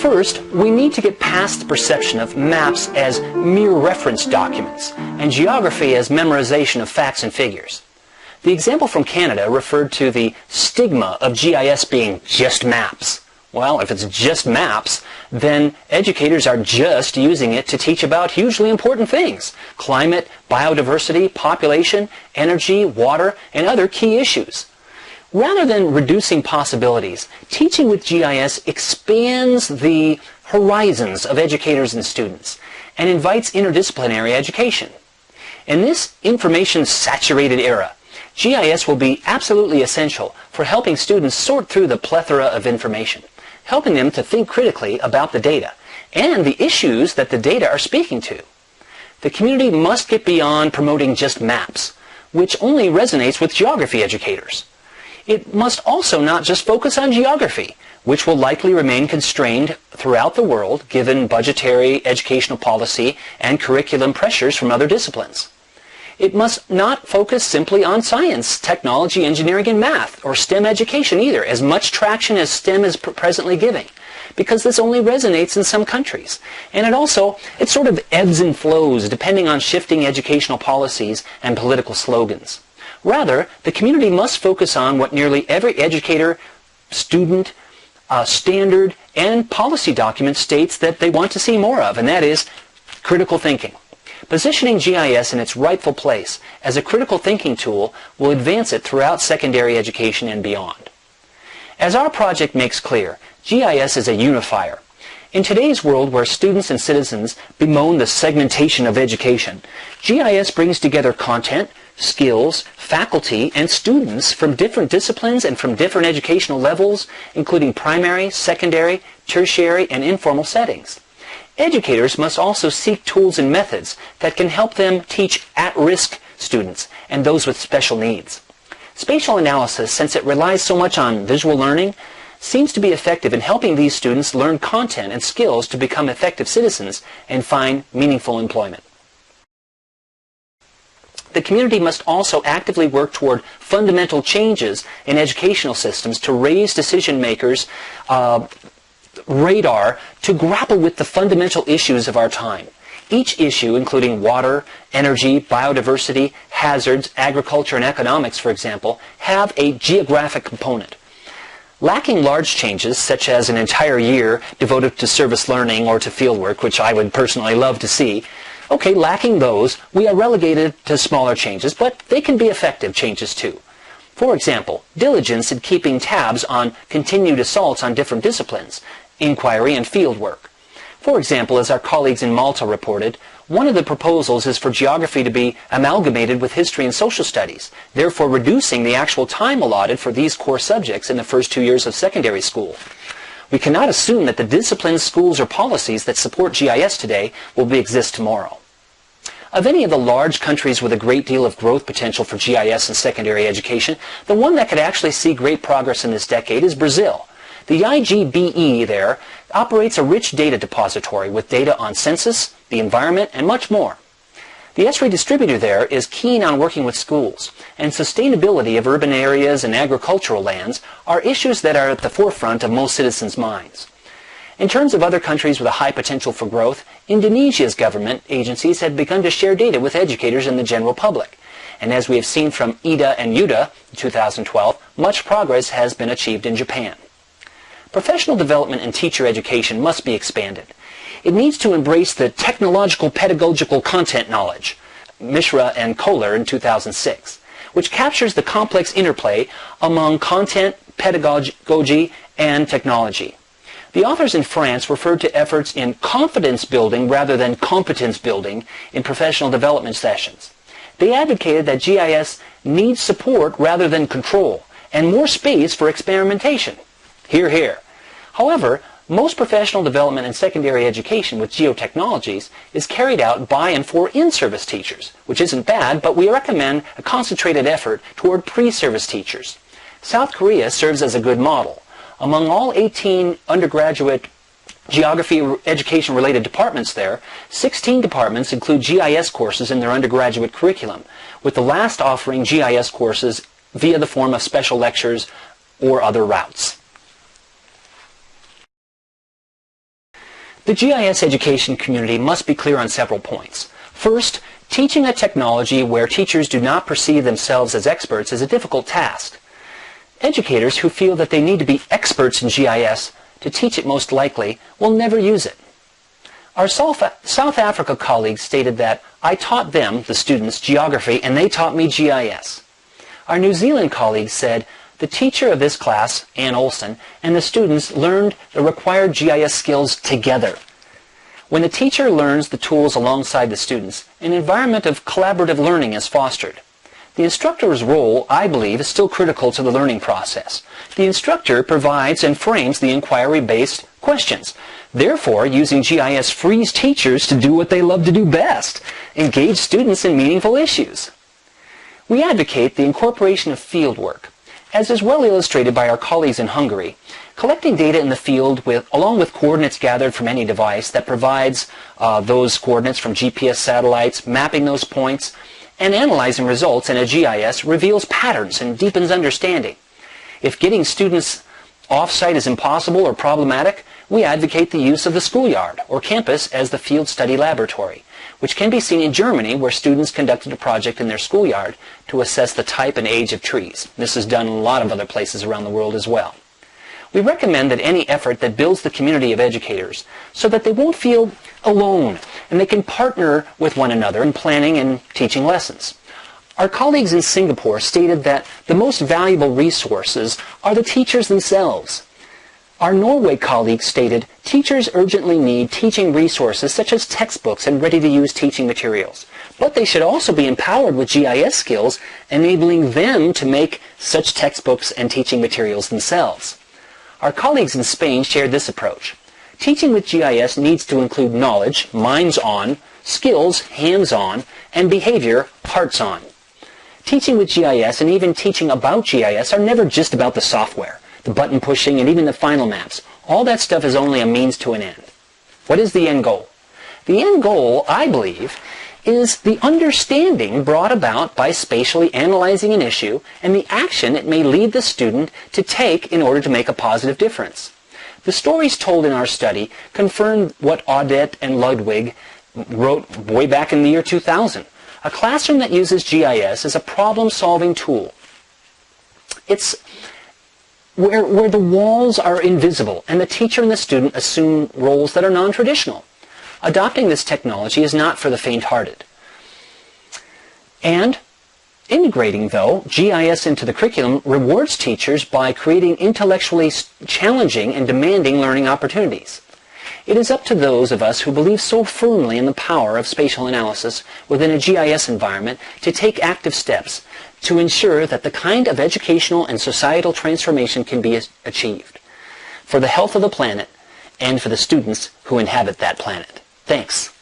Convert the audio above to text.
First, we need to get past the perception of maps as mere reference documents and geography as memorization of facts and figures. The example from Canada referred to the stigma of GIS being just maps. Well, if it's just maps, then educators are just using it to teach about hugely important things: climate, biodiversity, population, energy, water, and other key issues. Rather than reducing possibilities, teaching with GIS expands the horizons of educators and students and invites interdisciplinary education. In this information-saturated era, GIS will be absolutely essential for helping students sort through the plethora of information, helping them to think critically about the data and the issues that the data are speaking to. The community must get beyond promoting just maps, which only resonates with geography educators. It must also not just focus on geography, which will likely remain constrained throughout the world given budgetary, educational policy, and curriculum pressures from other disciplines. It must not focus simply on science, technology, engineering, and math, or STEM education either, as much traction as STEM is presently giving, because this only resonates in some countries. And it sort of ebbs and flows depending on shifting educational policies and political slogans. Rather, the community must focus on what nearly every educator, student, standard, and policy document states that they want to see more of, and that is critical thinking. Positioning GIS in its rightful place as a critical thinking tool will advance it throughout secondary education and beyond. As our project makes clear, GIS is a unifier. In today's world where students and citizens bemoan the segmentation of education, GIS brings together content, skills, faculty, and students from different disciplines and from different educational levels, including primary, secondary, tertiary, and informal settings. Educators must also seek tools and methods that can help them teach at-risk students and those with special needs. Spatial analysis, since it relies so much on visual learning, seems to be effective in helping these students learn content and skills to become effective citizens and find meaningful employment. The community must also actively work toward fundamental changes in educational systems to raise decision makers' radar to grapple with the fundamental issues of our time. Each issue, including water, energy, biodiversity, hazards, agriculture, and economics, for example, have a geographic component. Lacking large changes, such as an entire year devoted to service learning or to fieldwork, which I would personally love to see, lacking those, we are relegated to smaller changes, but they can be effective changes too. For example, diligence in keeping tabs on continued assaults on different disciplines, inquiry, and fieldwork. For example, as our colleagues in Malta reported, one of the proposals is for geography to be amalgamated with history and social studies, therefore reducing the actual time allotted for these core subjects in the first 2 years of secondary school. We cannot assume that the disciplines, schools, or policies that support GIS today will exist tomorrow. Of any of the large countries with a great deal of growth potential for GIS in secondary education, the one that could actually see great progress in this decade is Brazil. The IGBE there operates a rich data depository with data on census, the environment, and much more. The ESRI distributor there is keen on working with schools, and sustainability of urban areas and agricultural lands are issues that are at the forefront of most citizens' minds. In terms of other countries with a high potential for growth, Indonesia's government agencies have begun to share data with educators and the general public. And as we have seen from IDA and UDA in 2012, much progress has been achieved in Japan. Professional development and teacher education must be expanded. It needs to embrace the technological pedagogical content knowledge, Mishra and Kohler in 2006, which captures the complex interplay among content, pedagogy, and technology. The authors in France referred to efforts in confidence building rather than competence building in professional development sessions. They advocated that GIS needs support rather than control and more space for experimentation. Hear, hear. However, most professional development in secondary education with geotechnologies is carried out by and for in-service teachers, which isn't bad, but we recommend a concentrated effort toward pre-service teachers. South Korea serves as a good model. Among all 18 undergraduate geography education-related departments there, 16 departments include GIS courses in their undergraduate curriculum, with the last offering GIS courses via the form of special lectures or other routes. The GIS education community must be clear on several points. First, teaching a technology where teachers do not perceive themselves as experts is a difficult task. Educators who feel that they need to be experts in GIS to teach it most likely will never use it. Our South Africa colleagues stated that I taught them, the students, geography and they taught me GIS. Our New Zealand colleagues said the teacher of this class, Ann Olson, and the students learned the required GIS skills together. When the teacher learns the tools alongside the students, an environment of collaborative learning is fostered. The instructor's role, I believe, is still critical to the learning process. The instructor provides and frames the inquiry-based questions. Therefore, using GIS frees teachers to do what they love to do best, engage students in meaningful issues. We advocate the incorporation of fieldwork. As is well illustrated by our colleagues in Hungary, collecting data in the field along with coordinates gathered from any device that provides those coordinates from GPS satellites, mapping those points, and analyzing results in a GIS reveals patterns and deepens understanding. If getting students off-site is impossible or problematic, we advocate the use of the schoolyard or campus as the field study laboratory, which can be seen in Germany, where students conducted a project in their schoolyard to assess the type and age of trees. This is done in a lot of other places around the world as well. We recommend that any effort that builds the community of educators so that they won't feel alone and they can partner with one another in planning and teaching lessons. Our colleagues in Singapore stated that the most valuable resources are the teachers themselves. Our Norway colleagues stated teachers urgently need teaching resources such as textbooks and ready-to-use teaching materials, but they should also be empowered with GIS skills, enabling them to make such textbooks and teaching materials themselves. Our colleagues in Spain shared this approach. Teaching with GIS needs to include knowledge, minds-on, skills, hands-on, and behavior, hearts-on. Teaching with GIS and even teaching about GIS are never just about the software, the button pushing, and even the final maps. All that stuff is only a means to an end. What is the end goal? The end goal, I believe, is the understanding brought about by spatially analyzing an issue and the action it may lead the student to take in order to make a positive difference. The stories told in our study confirmed what Audette and Ludwig wrote way back in the year 2000. A classroom that uses GIS is a problem-solving tool. It's where the walls are invisible and the teacher and the student assume roles that are non-traditional. Adopting this technology is not for the faint-hearted. And integrating, though, GIS into the curriculum rewards teachers by creating intellectually challenging and demanding learning opportunities. It is up to those of us who believe so firmly in the power of spatial analysis within a GIS environment to take active steps to ensure that the kind of educational and societal transformation can be achieved for the health of the planet and for the students who inhabit that planet. Thanks.